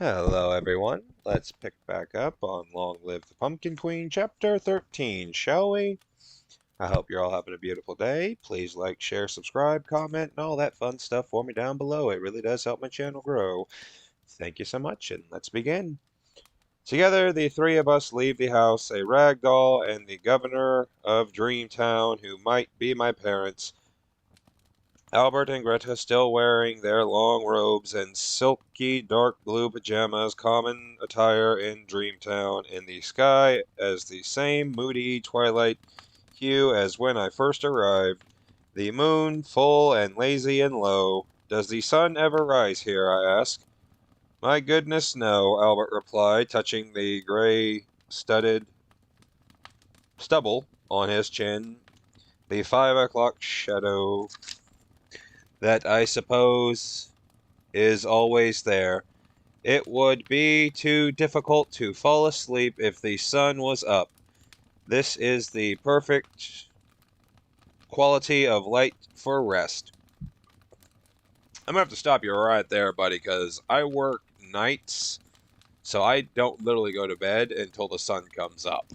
Hello, everyone. Let's pick back up on Long Live the Pumpkin Queen, Chapter 13, shall we? I hope you're all having a beautiful day. Please like, share, subscribe, comment, and all that fun stuff for me down below. It really does help my channel grow. Thank you so much, and let's begin. Together, the three of us leave the house, a rag doll and the governor of Dreamtown, who might be my parents, Albert and Greta still wearing their long robes and silky dark blue pajamas, common attire in Dreamtown, in the sky as the same moody twilight hue as when I first arrived. The moon full and lazy and low. Does the sun ever rise here, I ask. My goodness, no, Albert replied, touching the gray studded stubble on his chin. The 5 o'clock shadow that I suppose is always there. It would be too difficult to fall asleep if the sun was up. This is the perfect quality of light for rest. I'm gonna have to stop you right there, buddy, because I work nights, so I don't literally go to bed until the sun comes up.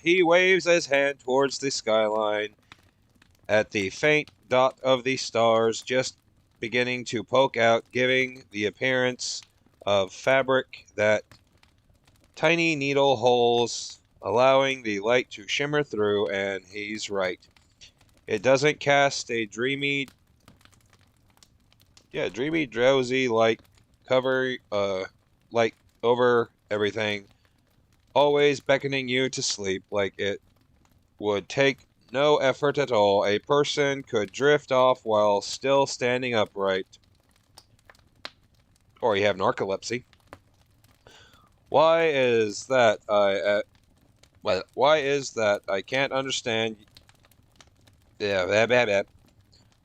He waves his hand towards the skyline at the faint dot of the stars just beginning to poke out, giving the appearance of fabric that tiny needle holes, allowing the light to shimmer through, and he's right. It doesn't cast a dreamy, drowsy light light over everything, always beckoning you to sleep like it would take no effort at all. A person could drift off while still standing upright. Or you have narcolepsy. Why is that I can't understand? Yeah, bad.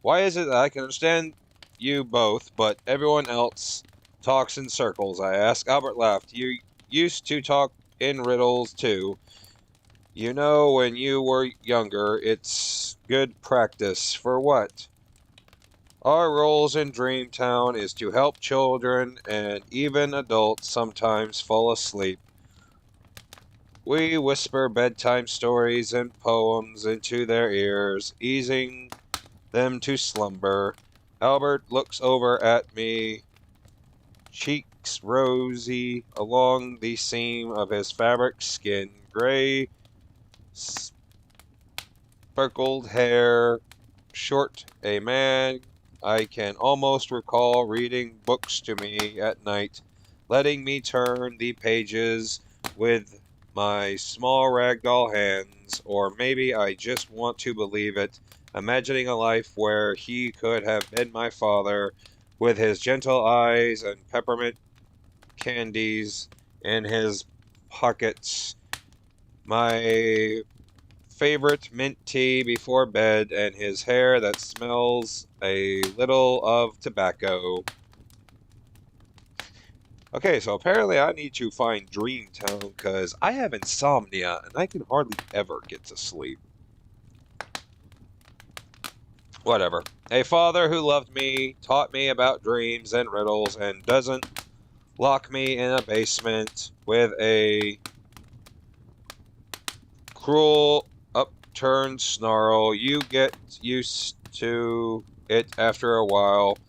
Why is it that I can understand you both, but everyone else talks in circles? I ask. Albert laughed. You used to talk in riddles too. You know, when you were younger, it's good practice. For what? Our roles in Dreamtown is to help children and even adults sometimes fall asleep. We whisper bedtime stories and poems into their ears, easing them to slumber. Albert looks over at me, cheeks rosy along the seam of his fabric skin, gray, speckled hair, short, a man I can almost recall reading books to me at night, letting me turn the pages with my small ragdoll hands, or maybe I just want to believe it, imagining a life where he could have been my father, with his gentle eyes and peppermint candies in his pockets, my favorite mint tea before bed, and his hair that smells a little of tobacco. Okay, so apparently I need to find Dreamtown because I have insomnia and I can hardly ever get to sleep. Whatever. A father who loved me, taught me about dreams and riddles, and doesn't lock me in a basement with a cruel upturned snarl. You get used to it after a while.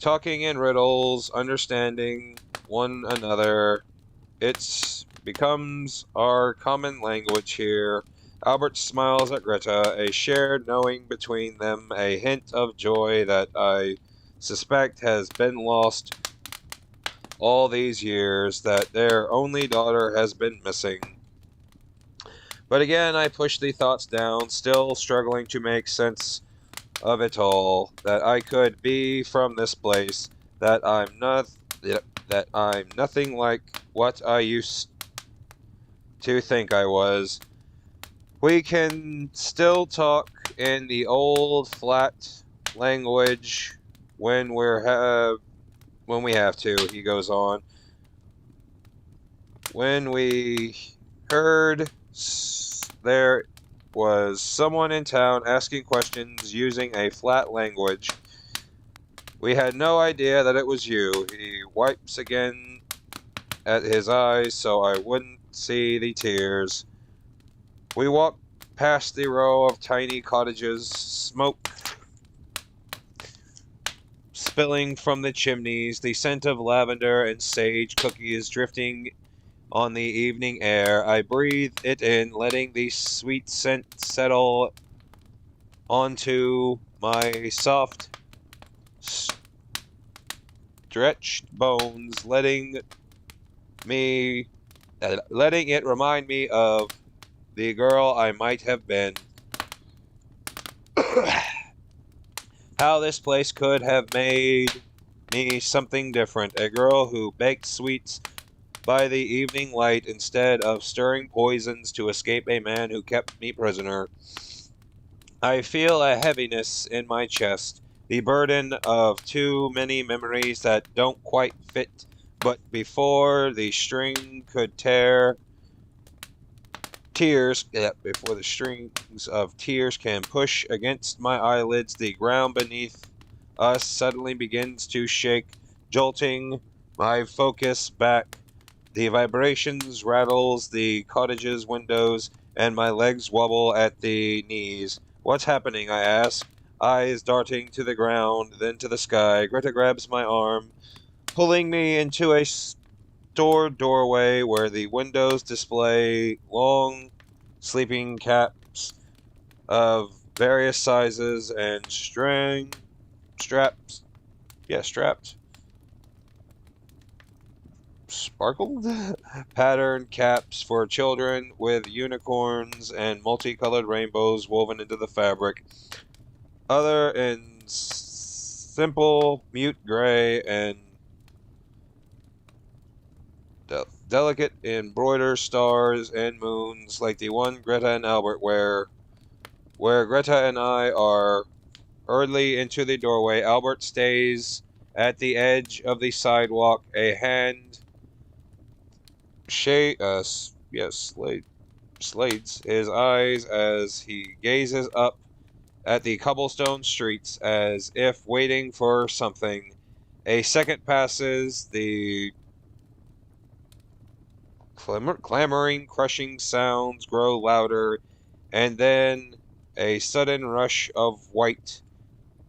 Talking in riddles, understanding one another, it becomes our common language here. Albert smiles at Greta, a shared knowing between them, a hint of joy that I suspect has been lost all these years, that their only daughter has been missing. But again, I push the thoughts down, still struggling to make sense of it all, that I could be from this place, that I'm nothing like what I used to think I was. We can still talk in the old flat language when we have to, he goes on. When we heard there was someone in town asking questions using a flat language, we had no idea that it was you. He wipes again at his eyes so I wouldn't see the tears. We walked past the row of tiny cottages, smoke spilling from the chimneys, the scent of lavender and sage cookies drifting on the evening air. I breathed it in, letting the sweet scent settle onto my soft, stretched bones, letting it remind me of the girl I might have been. How this place could have made me something different. A girl who baked sweets by the evening light instead of stirring poisons to escape a man who kept me prisoner. I feel a heaviness in my chest, the burden of too many memories that don't quite fit, but before the string could tear before the strings of tears can push against my eyelids, the ground beneath us suddenly begins to shake, jolting my focus back. The vibrations rattles the cottage's windows, and my legs wobble at the knees. What's happening? I ask, eyes darting to the ground, then to the sky. Greta grabs my arm, pulling me into a store doorway where the windows display long sleeping caps of various sizes and straps, sparkled patterned caps for children with unicorns and multicolored rainbows woven into the fabric. Other in simple mute gray and delicate embroidered stars and moons like the one Greta and Albert wear. Where Greta and I are hurriedly into the doorway, Albert stays at the edge of the sidewalk, a hand slades his eyes as he gazes up at the cobblestone streets as if waiting for something. A second passes, the clamoring, crushing sounds grow louder, and then a sudden rush of white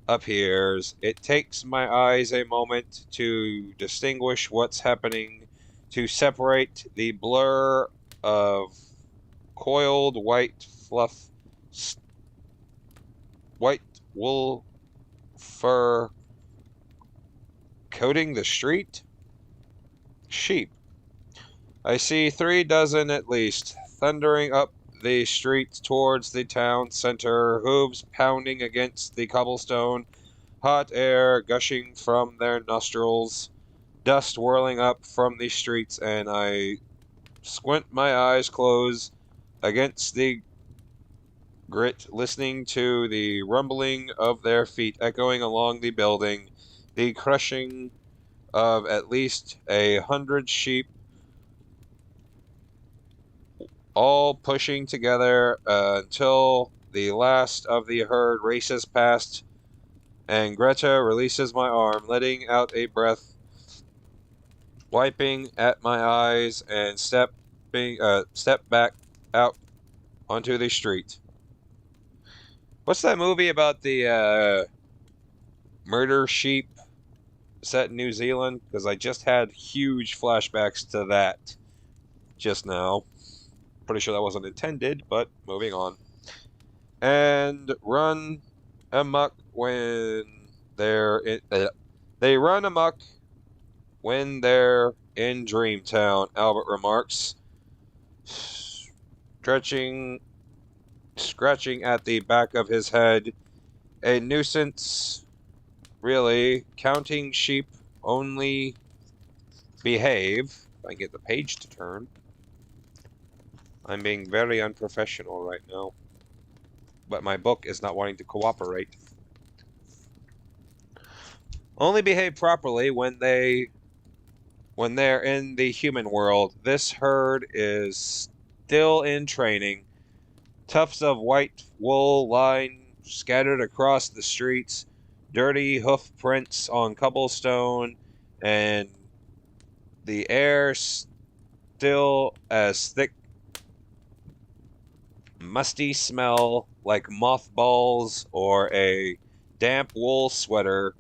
appears. It takes my eyes a moment to distinguish what's happening, to separate the blur of coiled white fluff, white wool fur coating the street. Sheep. I see 3 dozen at least, thundering up the street towards the town center, hooves pounding against the cobblestone, hot air gushing from their nostrils, dust whirling up from the streets, and I squint my eyes close against the grit, listening to the rumbling of their feet echoing along the building, the crushing of at least 100 sheep all pushing together until the last of the herd races past, and Greta releases my arm, letting out a breath, wiping at my eyes, and step back out onto the street. What's that movie about the murder sheep set in New Zealand? Because I just had huge flashbacks to that just now. Pretty sure that wasn't intended, but moving on. And run amok when they're in, they run amok when they're in Dreamtown, Albert remarks, scratching at the back of his head. A nuisance, really. Counting sheep only behave. If I can get the page to turn. I'm being very unprofessional right now. But my book is not wanting to cooperate. Only behave properly when they're in the human world. This herd is still in training. Tufts of white wool lie scattered across the streets, dirty hoof prints on cobblestone, and the air still as thick, musty smell like mothballs or a damp wool sweater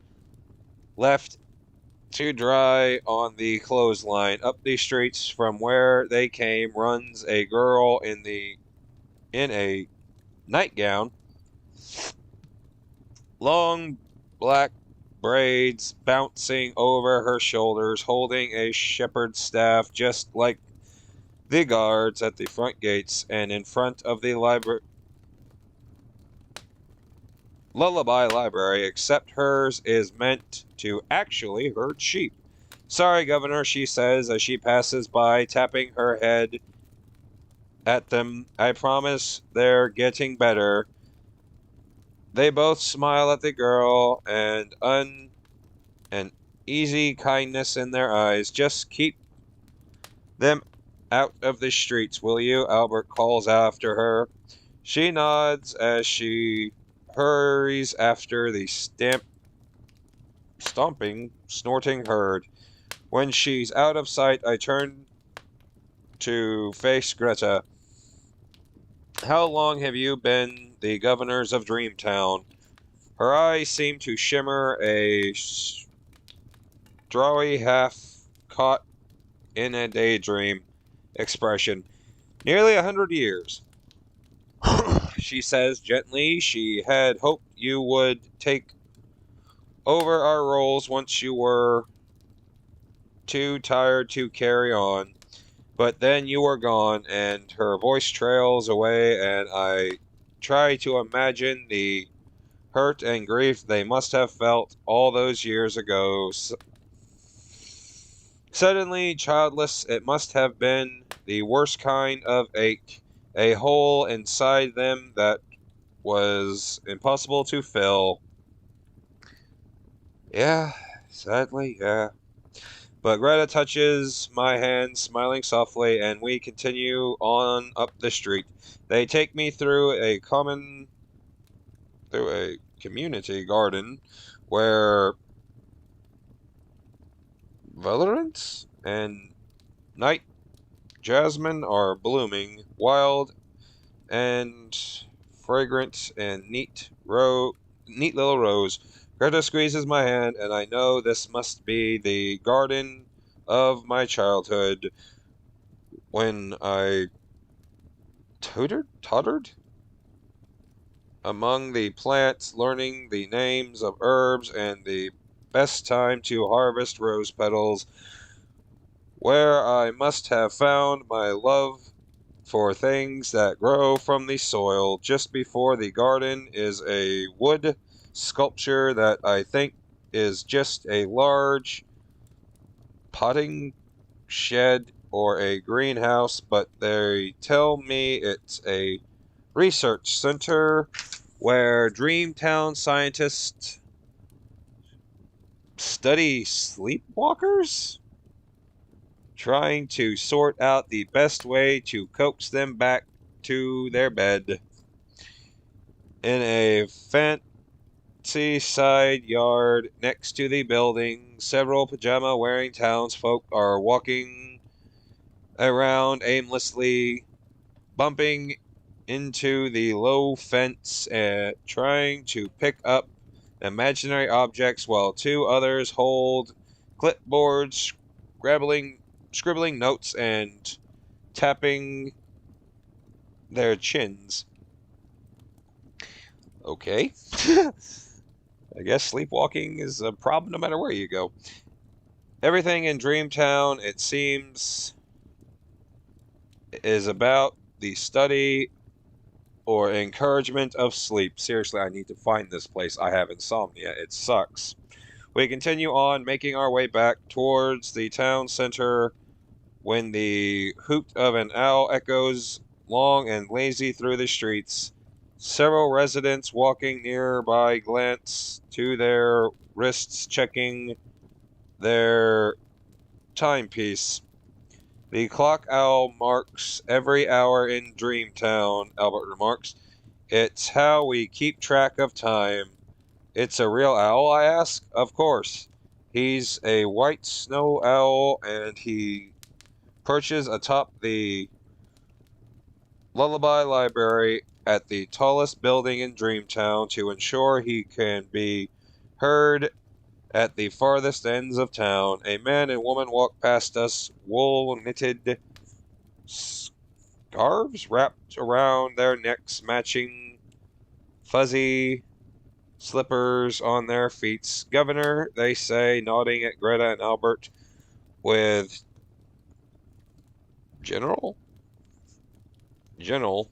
left to dry on the clothesline. Up the streets from where they came runs a girl in a nightgown, long black braids bouncing over her shoulders, holding a shepherd's staff just like the guards at the front gates and in front of the lullaby library, except hers is meant to actually herd sheep. Sorry, Governor, she says as she passes by, tapping her head at them. I promise they're getting better. They both smile at the girl and an easy kindness in their eyes. Just keep them out of the streets, will you? Albert calls after her. She nods as she hurries after the stomping, snorting herd. When she's out of sight, I turn to face Greta. How long have you been the governors of Dreamtown? Her eyes seem to shimmer a strawy half caught in a daydream expression. Nearly 100 years, she says gently. She had hoped you would take over our roles once you were too tired to carry on. But then you were gone, and her voice trails away, and I try to imagine the hurt and grief they must have felt all those years ago. Suddenly childless, it must have been the worst kind of ache, a hole inside them that was impossible to fill. Yeah, sadly, yeah. But Greta touches my hand, smiling softly, and we continue on up the street. They take me through a community garden where valerians and night jasmine are blooming, wild and fragrant and neat little rose. Greta squeezes my hand, and I know this must be the garden of my childhood when I tottered among the plants, learning the names of herbs and the best time to harvest rose petals, where I must have found my love for things that grow from the soil. Just before the garden is a wood sculpture that I think is just a large potting shed or a greenhouse, but they tell me it's a research center where Dreamtown scientists study sleepwalkers, trying to sort out the best way to coax them back to their bed. In a fancy side yard next to the building, several pajama-wearing townsfolk are walking around aimlessly, bumping into the low fence and trying to pick up imaginary objects while two others hold clipboards, scribbling notes and tapping their chins. Okay. I guess sleepwalking is a problem no matter where you go. Everything in Dreamtown, it seems, is about the study or encouragement of sleep. Seriously, I need to find this place. I have insomnia. It sucks. We continue on, making our way back towards the town center when the hoot of an owl echoes long and lazy through the streets. Several residents walking nearby glance to their wrists, checking their timepiece. The clock owl marks every hour in Dreamtown, Albert remarks. It's how we keep track of time. It's a real owl, I ask. Of course. He's a white snow owl, and he perches atop the Lullaby Library at the tallest building in Dreamtown to ensure he can be heard at the farthest ends of town. A man and woman walk past us, wool knitted scarves wrapped around their necks, matching fuzzy slippers on their feet. Governor, they say, nodding at Greta and Albert with gentle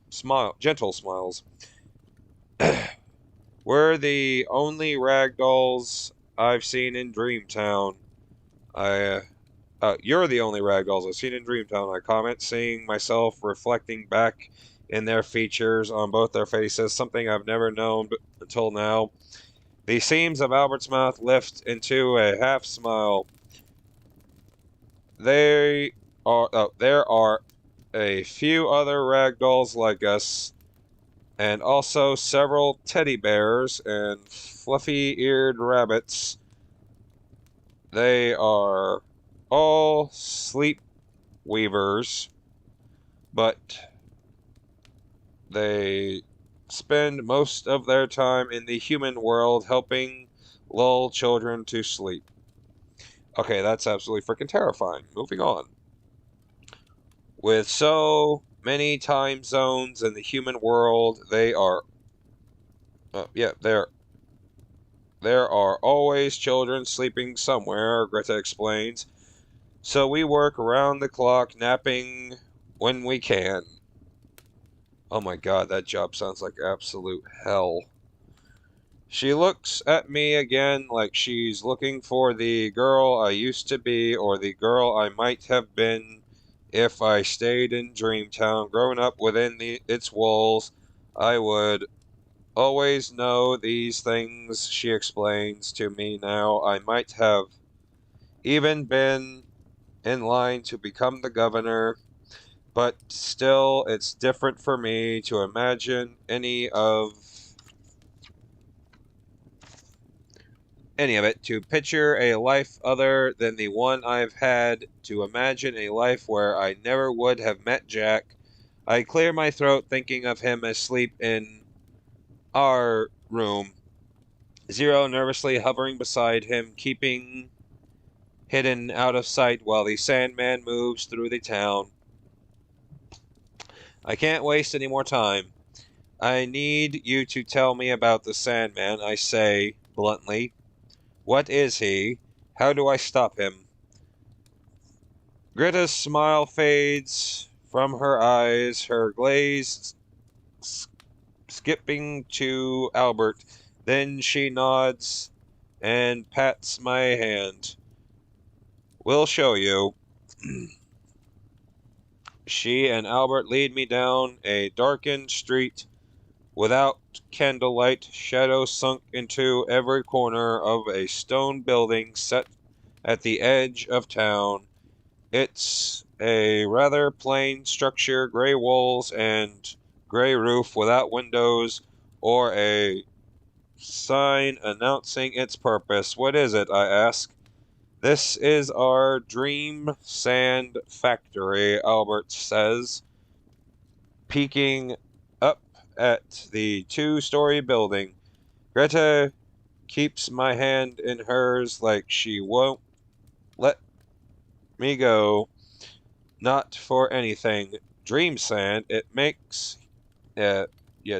smiles. We're the only ragdolls I've seen in Dreamtown. You're the only ragdolls I've seen in Dreamtown, I comment, seeing myself reflecting back in their features on both their faces, something I've never known until now. The seams of Albert's mouth lift into a half smile. There are a few other ragdolls like us, and also several teddy bears and fluffy-eared rabbits. They are all sleep weavers, but they spend most of their time in the human world helping lull children to sleep. Okay, that's absolutely freaking terrifying. Moving on. With so many time zones in the human world, there are always children sleeping somewhere, Greta explains. So we work around the clock, napping when we can. Oh my god, that job sounds like absolute hell. She looks at me again like she's looking for the girl I used to be, or the girl I might have been if I stayed in Dreamtown. Growing up within its walls, I would always know these things, she explains to me now. I might have even been in line to become the governor, but still, it's different for me to imagine any of it, to picture a life other than the one I've had, to imagine a life where I never would have met Jack. I clear my throat thinking of him asleep in our room, Zero nervously hovering beside him, keeping hidden out of sight while the Sandman moves through the town. I can't waste any more time. I need you to tell me about the Sandman, I say bluntly. What is he? How do I stop him? Greta's smile fades from her eyes, her glaze skipping to Albert. Then she nods and pats my hand. We'll show you. She and Albert lead me down a darkened street without candlelight. Shadows sunk into every corner of a stone building set at the edge of town. It's a rather plain structure, gray walls and gray roof without windows or a sign announcing its purpose. What is it? I ask. This is our dream sand factory, Albert says, peeking up at the two-story building. Greta keeps my hand in hers like she won't let me go. Not for anything. Dream sand,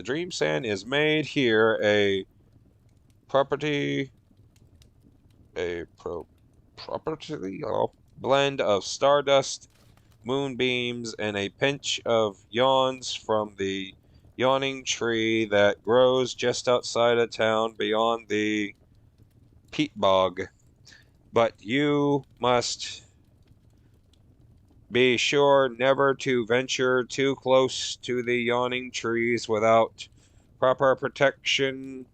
dream sand is made here, a property, property blend of stardust, moonbeams, and a pinch of yawns from the yawning tree that grows just outside of town beyond the peat bog. But you must be sure never to venture too close to the yawning trees without proper protection.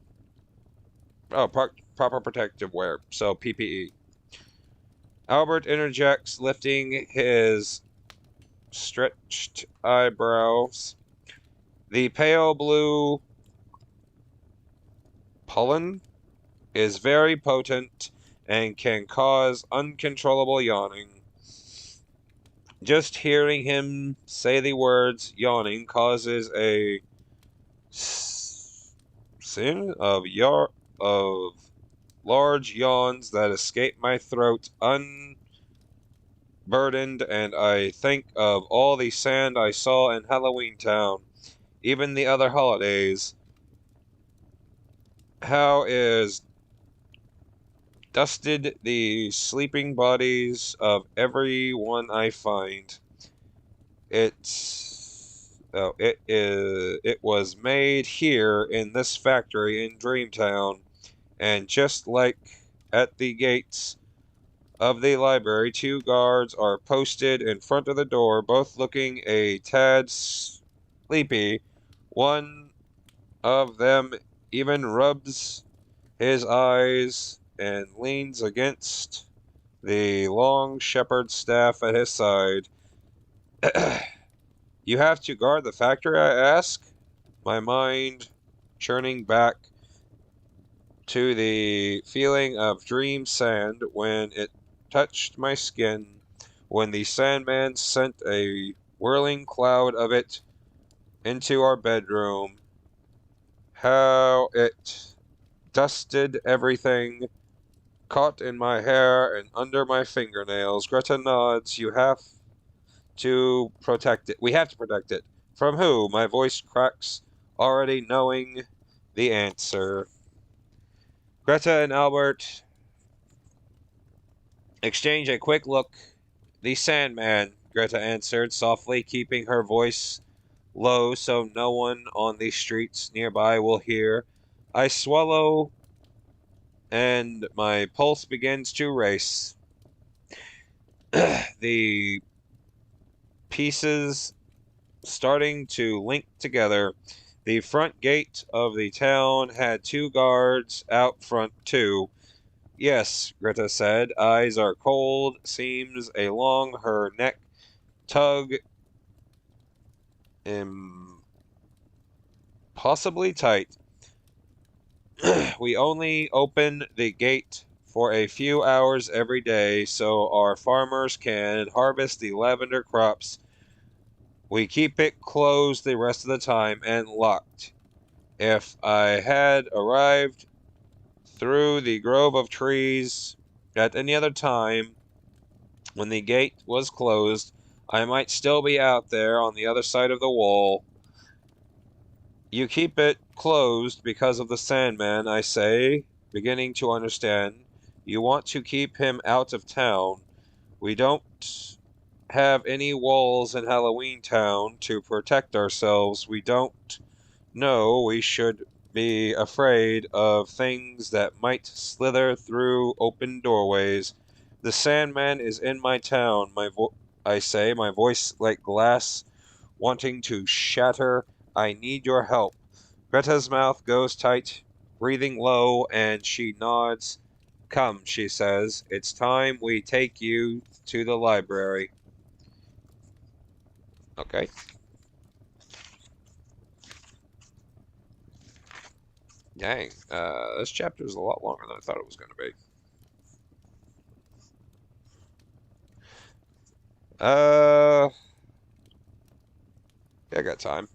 Proper protective wear, so PPE. Albert interjects, lifting his stretched eyebrows. The pale blue pollen is very potent and can cause uncontrollable yawning. Just hearing him say the words yawning causes a sin of large yawns that escape my throat unburdened, and I think of all the sand I saw in Halloween Town, even the other holidays. How is dusted the sleeping bodies of everyone I find. It was made here in this factory in Dreamtown, and just like at the gates of the library, two guards are posted in front of the door, both looking a tad sleepy. One of them even rubs his eyes and leans against the long shepherd's staff at his side. You have to guard the factory, I ask, my mind churning back to the feeling of dream sand when it touched my skin, when the Sandman sent a whirling cloud of it into our bedroom. How it dusted everything, caught in my hair and under my fingernails. Greta nods. You have to protect it. We have to protect it. From who? My voice cracks, already knowing the answer. Greta and Albert exchange a quick look. The Sandman, Greta answered softly, keeping her voice low so no one on the streets nearby will hear. I swallow and my pulse begins to race. The pieces starting to link together. The front gate of the town had two guards out front, too. Yes, Greta said. Eyes are cold, seams along her neck tug impossibly tight. We only open the gate for a few hours every day so our farmers can harvest the lavender crops. We keep it closed the rest of the time and locked. If I had arrived through the grove of trees at any other time when the gate was closed, I might still be out there on the other side of the wall. You keep it closed because of the Sandman, I say, beginning to understand. You want to keep him out of town. We don't have any walls in Halloween Town to protect ourselves. We don't know we should be afraid of things that might slither through open doorways. The Sandman is in my town, I say, my voice like glass wanting to shatter. I need your help. Greta's mouth goes tight, breathing low, and she nods. Come, she says. It's time we take you to the library. Okay. Dang. This chapter is a lot longer than I thought it was going to be. Yeah, I got time.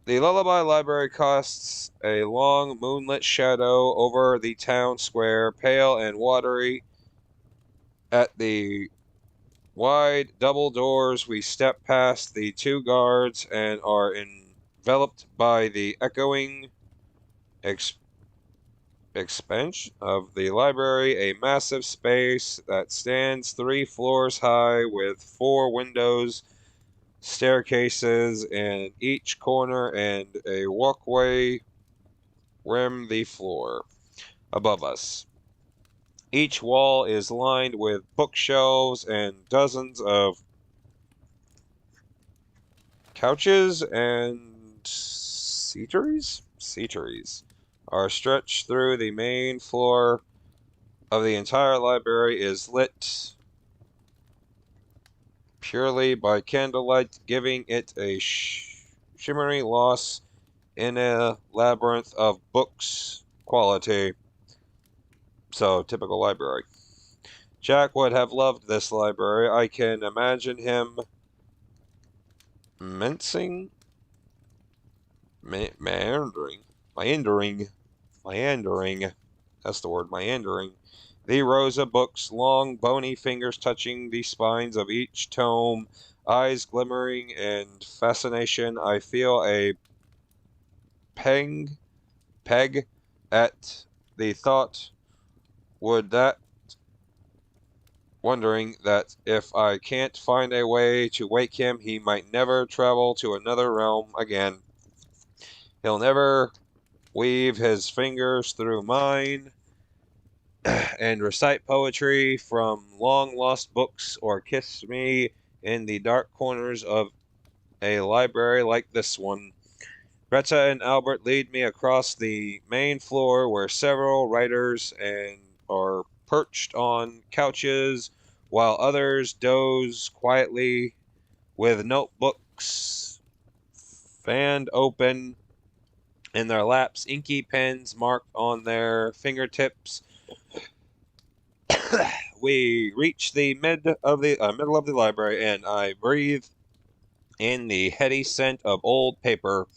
The Lullaby Library casts a long moonlit shadow over the town square, pale and watery. At the wide double doors, we step past the two guards and are enveloped by the echoing expanse of the library, a massive space that stands 3 floors high with 4 windows, staircases in each corner, and a walkway rim the floor above us. Each wall is lined with bookshelves and dozens of couches and seateries are stretched through. The main floor of the entire library is lit purely by candlelight, giving it a shimmery loss in a labyrinth of books quality. So, typical library. Jack would have loved this library. I can imagine him mincing, meandering. That's the word, meandering. The rows of books, long, bony fingers touching the spines of each tome, eyes glimmering in fascination. I feel a peg at the thought, would that, wondering that if I can't find a way to wake him, he might never travel to another realm again. He'll never weave his fingers through mine and recite poetry from long lost books or kiss me in the dark corners of a library like this one. Greta and Albert lead me across the main floor where several writers and are perched on couches while others doze quietly with notebooks fanned open in their laps, inky pens marked on their fingertips. We reach the middle of the library, and I breathe in the heady scent of old paper.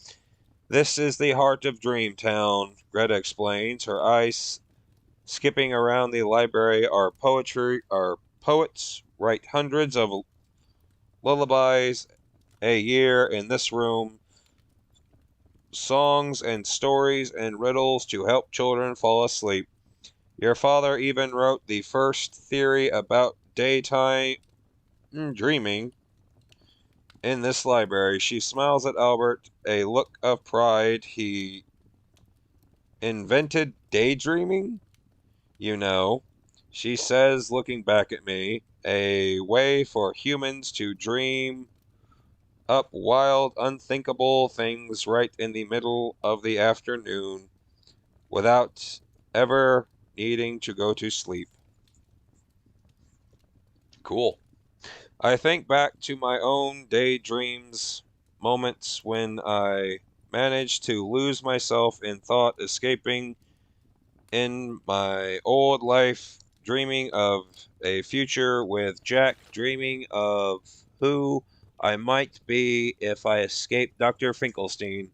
This is the heart of Dreamtown, Greta explains, her eyes skipping around the library. Our poets write hundreds of lullabies a year in this room, songs and stories and riddles to help children fall asleep. Your father even wrote the first theory about daytime dreaming in this library. She smiles at Albert, a look of pride. He invented daydreaming, you know, she says, looking back at me, a way for humans to dream up wild, unthinkable things right in the middle of the afternoon without ever needing to go to sleep. Cool. I think back to my own daydreams, moments when I managed to lose myself in thought, escaping in my old life, dreaming of a future with Jack, dreaming of who I might be if I escaped Dr. Finkelstein.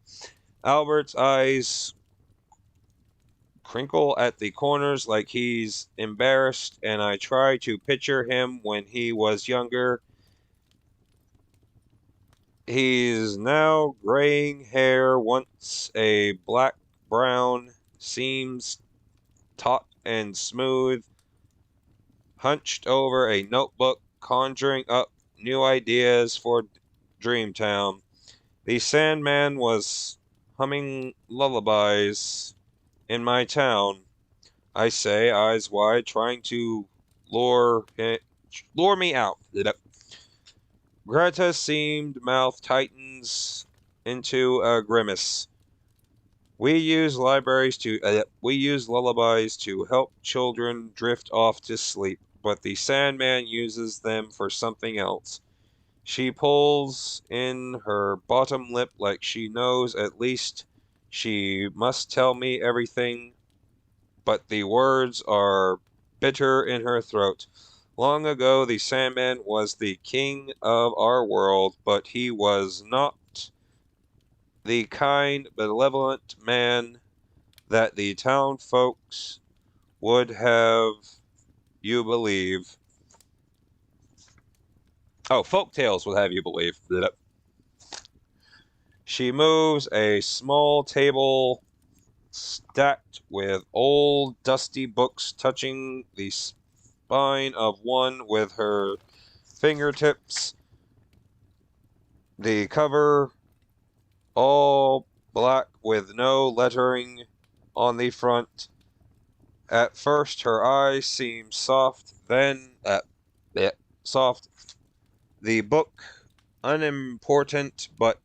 Albert's eyes crinkle at the corners like he's embarrassed, and I try to picture him when he was younger. He's now graying hair, once a black brown, seems taut and smooth, hunched over a notebook, conjuring up new ideas for Dreamtown. The Sandman was humming lullabies in my town, I say, eyes wide, trying to lure me out. Greta's seamed mouth tightens into a grimace. We use lullabies to help children drift off to sleep, but the Sandman uses them for something else. She pulls in her bottom lip like she knows at least she must tell me everything, but the words are bitter in her throat. Long ago, the Sandman was the king of our world, but he was not the kind, benevolent man that the town folks would have you believe. Oh, folk tales would have you believe. She moves a small table stacked with old, dusty books, touching the spine of one with her fingertips. The cover, all black with no lettering on the front. At first, her eyes seem soft, then soft. The book unimportant, but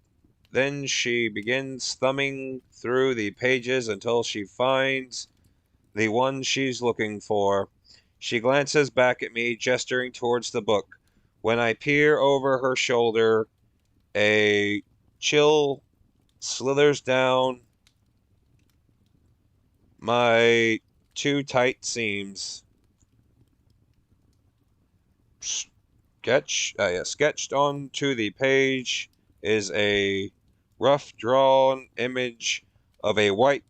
then she begins thumbing through the pages until she finds the one she's looking for. She glances back at me, gesturing towards the book. When I peer over her shoulder, a chill slithers down my too tight seams. Sketched onto the page is a rough drawn image of a white-robed,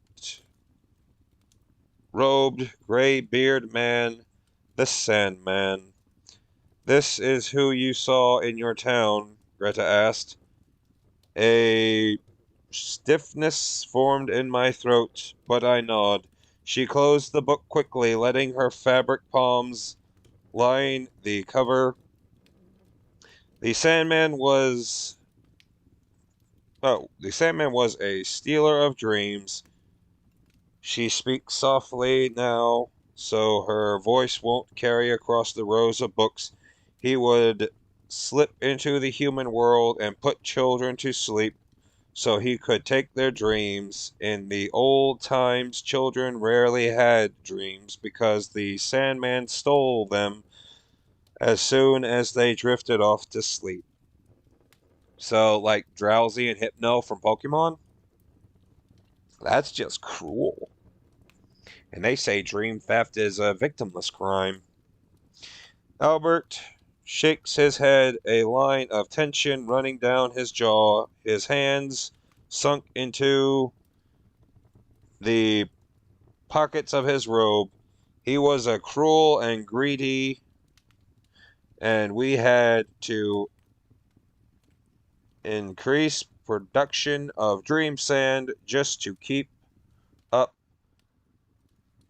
gray-bearded man, the Sandman. This is who you saw in your town, Greta asked. A stiffness formed in my throat, but I nod. She closed the book quickly, letting her fabric palms line the cover. The Sandman was the Sandman was a stealer of dreams. She speaks softly now, so her voice won't carry across the rows of books. He would slip into the human world and put children to sleep so he could take their dreams. In the old times, children rarely had dreams because the Sandman stole them as soon as they drifted off to sleep. So, like Drowsy and Hypno from Pokemon? That's just cruel. And they say dream theft is a victimless crime. Albert shakes his head, a line of tension running down his jaw, his hands sunk into the pockets of his robe. He was a cruel and greedy, and we had to increase production of dream sand just to keep up.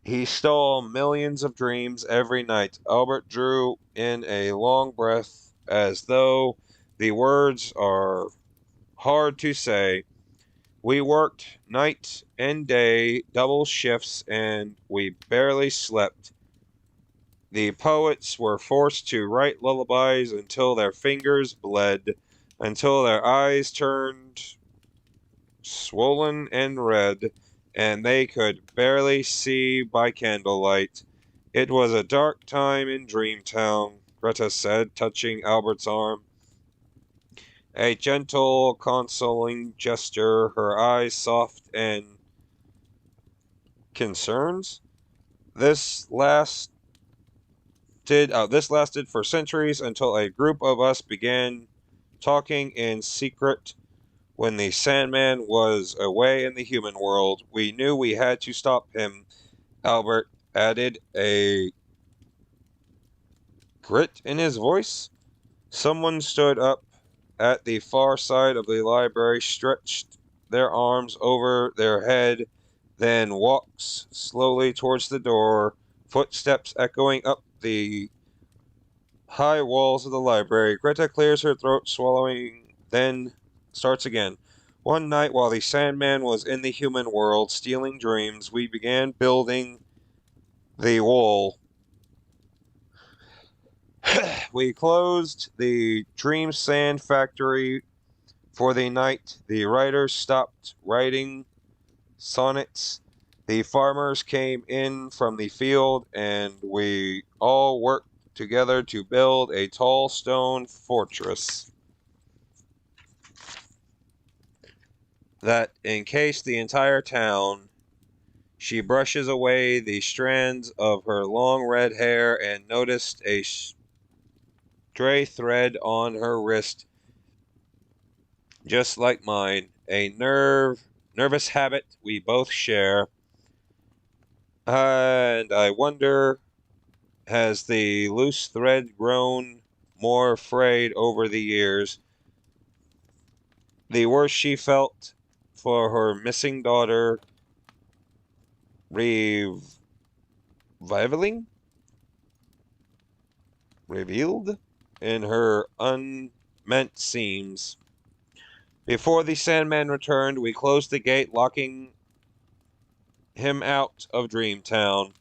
He stole millions of dreams every night. Albert drew in a long breath as though the words are hard to say. We worked night and day, double shifts, and we barely slept. The poets were forced to write lullabies until their fingers bled, until their eyes turned swollen and red, and they could barely see by candlelight. It was a dark time in Dreamtown, Greta said, touching Albert's arm. A gentle, consoling gesture, her eyes soft and concerned. This lasted for centuries until a group of us began talking in secret. When the Sandman was away in the human world, we knew we had to stop him. Albert added, a grit in his voice. Someone stood up at the far side of the library, stretched their arms over their head, then walks slowly towards the door, footsteps echoing up the high walls of the library. Greta clears her throat, swallowing, then starts again. One night, while the Sandman was in the human world, stealing dreams, we began building the wall. We closed the Dream Sand Factory for the night. The writers stopped writing sonnets. The farmers came in from the field, and we all worked together to build a tall stone fortress that encased the entire town. She brushes away the strands of her long red hair and noticed a stray thread on her wrist, just like mine, a nervous habit we both share. And I wonder, has the loose thread grown more frayed over the years? The worse she felt for her missing daughter, revealed in her unmeant seams. Before the Sandman returned, we closed the gate, locking him out of Dreamtown.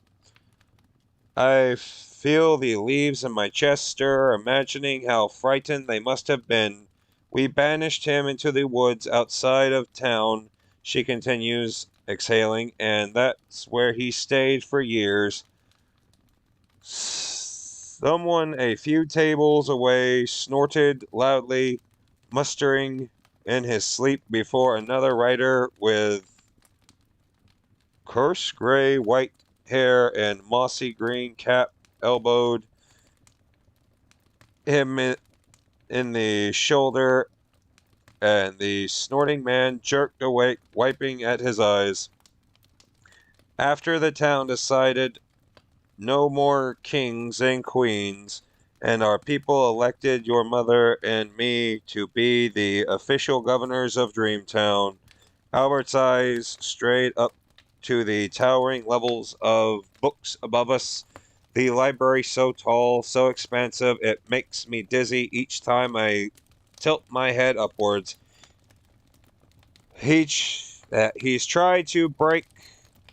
I feel the leaves in my chest stir, imagining how frightened they must have been. We banished him into the woods outside of town, she continues, exhaling, and that's where he stayed for years. Someone a few tables away snorted loudly, mustering in his sleep before another writer with coarse gray white hair and mossy green cap elbowed him in the shoulder, and the snorting man jerked awake, wiping at his eyes. After the town decided no more kings and queens, and our people elected your mother and me to be the official governors of Dreamtown, Albert's eyes strayed up to the towering levels of books above us. The library so tall, so expansive, it makes me dizzy each time I tilt my head upwards. He's tried to break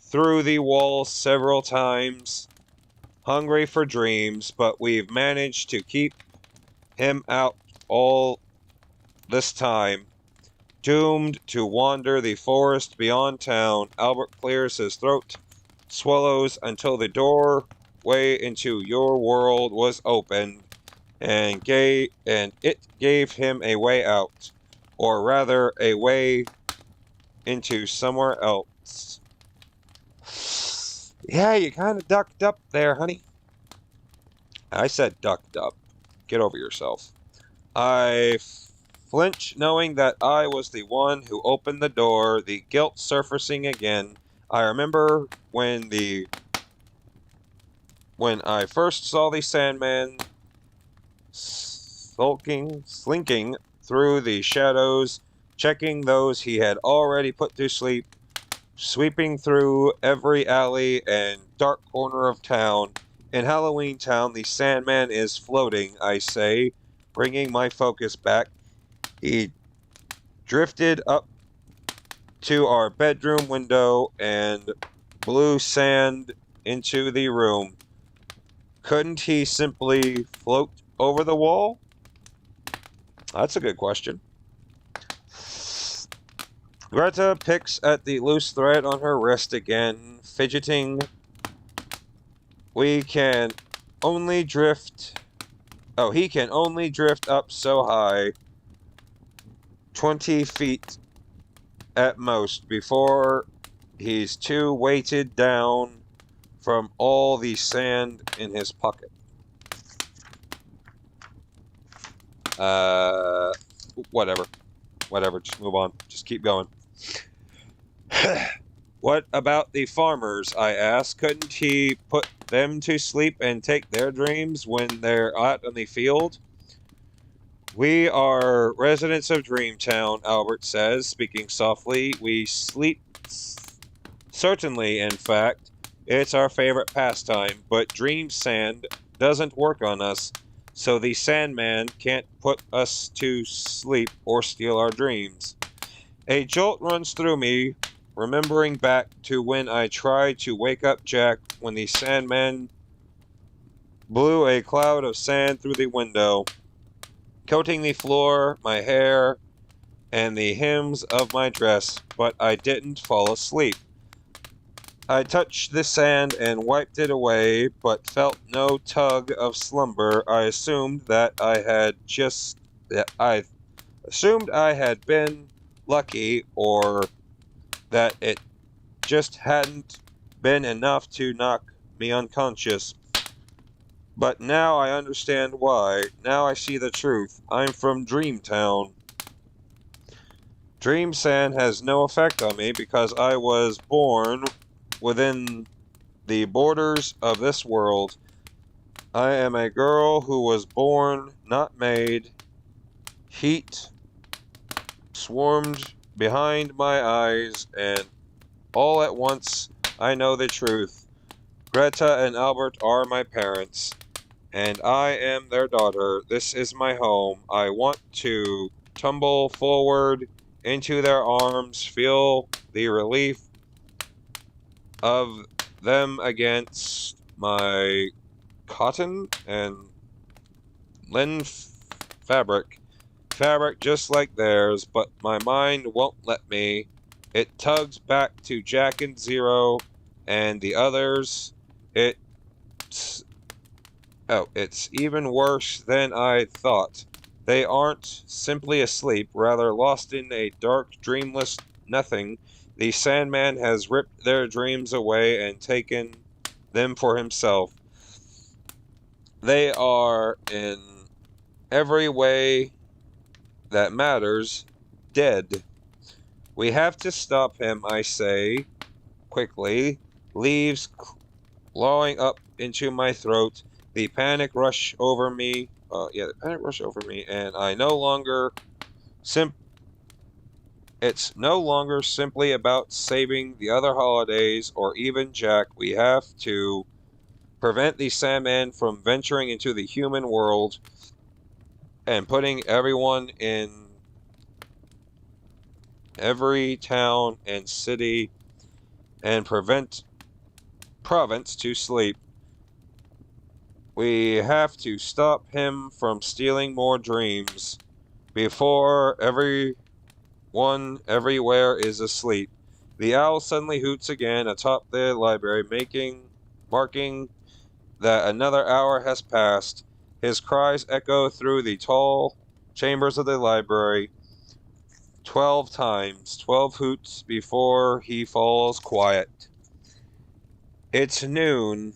through the walls several times, hungry for dreams, but we've managed to keep him out all this time. Doomed to wander the forest beyond town, Albert clears his throat, swallows until the doorway into your world was opened, and it gave him a way out, or rather a way into somewhere else. Yeah, you kind of ducked up there, honey. I said ducked up. Get over yourself. I flinched, knowing that I was the one who opened the door, the guilt surfacing again. I remember when I first saw the Sandman slinking through the shadows, checking those he had already put to sleep, sweeping through every alley and dark corner of town. In Halloween Town, the Sandman is floating, I say, bringing my focus back. He drifted up to our bedroom window and blew sand into the room. Couldn't he simply float over the wall? That's a good question. Greta picks at the loose thread on her wrist again, fidgeting. He can only drift up so high, 20 feet at most, before he's too weighted down from all the sand in his pocket. Whatever, just move on. Just keep going. What about the farmers, I asked. Couldn't he put them to sleep and take their dreams when they're out in the field? We are residents of Dreamtown, Albert says, speaking softly. We sleep. Certainly, in fact, it's our favorite pastime, but dream sand doesn't work on us, so the Sandman can't put us to sleep or steal our dreams. A jolt runs through me, remembering back to when I tried to wake up Jack when the Sandman blew a cloud of sand through the window, coating the floor, my hair, and the hems of my dress, but I didn't fall asleep. I touched the sand and wiped it away, but felt no tug of slumber. I assumed I had been lucky, or that it just hadn't been enough to knock me unconscious. But now I understand why. Now I see the truth. I'm from Dreamtown. Dream sand has no effect on me because I was born within the borders of this world. I am a girl who was born, not made. Heat swarmed behind my eyes, and all at once I know the truth. Greta and Albert are my parents, and I am their daughter. This is my home. I want to tumble forward into their arms, feel the relief of them against my cotton and linen fabric just like theirs, but my mind won't let me. It tugs back to Jack and Zero and the others. It's even worse than I thought. They aren't simply asleep, rather lost in a dark, dreamless nothing. The Sandman has ripped their dreams away and taken them for himself. They are, in every way that matters, dead. We have to stop him, I say, quickly. Leaves clawing up into my throat. The panic rush over me. The panic rush over me, and it's no longer simply about saving the other holidays or even Jack. We have to prevent the Sandman from venturing into the human world and putting everyone in every town and city and province to sleep. We have to stop him from stealing more dreams before everyone everywhere is asleep. The owl suddenly hoots again atop the library, marking that another hour has passed. His cries echo through the tall chambers of the library. 12 times, 12 hoots before he falls quiet. It's noon,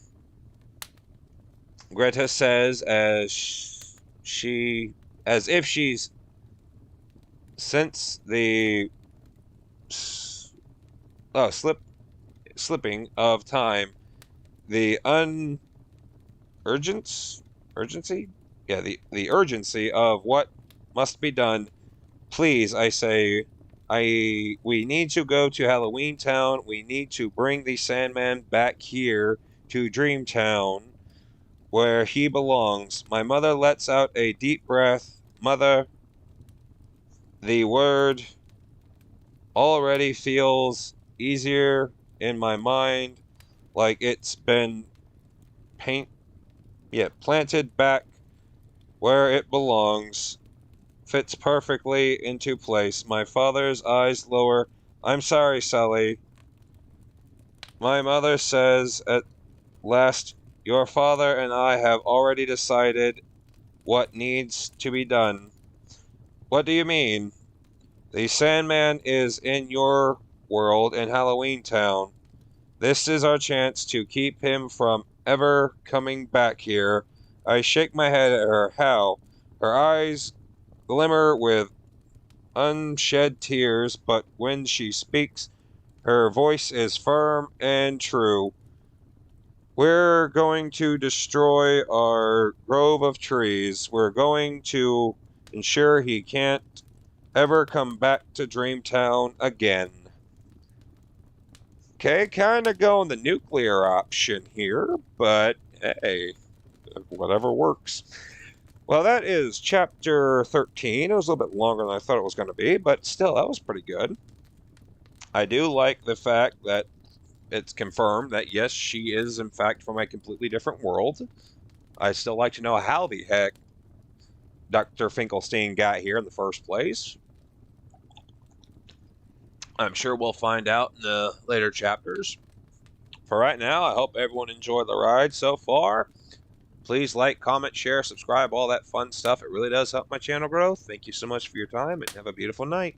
Greta says as if she's sensed the slipping of time, the urgency? Yeah, the urgency of what must be done. Please, I say, we need to go to Halloween Town. We need to bring the Sandman back here to Dreamtown, where he belongs. My mother lets out a deep breath. Mother, the word already feels easier in my mind, like it's been planted back where it belongs. Fits perfectly into place. My father's eyes lower. I'm sorry, Sally. My mother says at last, your father and I have already decided what needs to be done. What do you mean? The Sandman is in your world in Halloween Town. This is our chance to keep him from ever coming back here. I shake my head at her. How? Her eyes glimmer with unshed tears, but when she speaks, her voice is firm and true. We're going to destroy our grove of trees. We're going to ensure he can't ever come back to Dreamtown again. Okay, kind of going the nuclear option here, but hey, whatever works. Well, that is chapter 13. It was a little bit longer than I thought it was going to be, but still, that was pretty good. I do like the fact that it's confirmed that, yes, she is, in fact, from a completely different world. I still like to know how the heck Dr. Finkelstein got here in the first place. I'm sure we'll find out in the later chapters. For right now, I hope everyone enjoyed the ride so far. Please like, comment, share, subscribe, all that fun stuff. It really does help my channel grow. Thank you so much for your time, and have a beautiful night.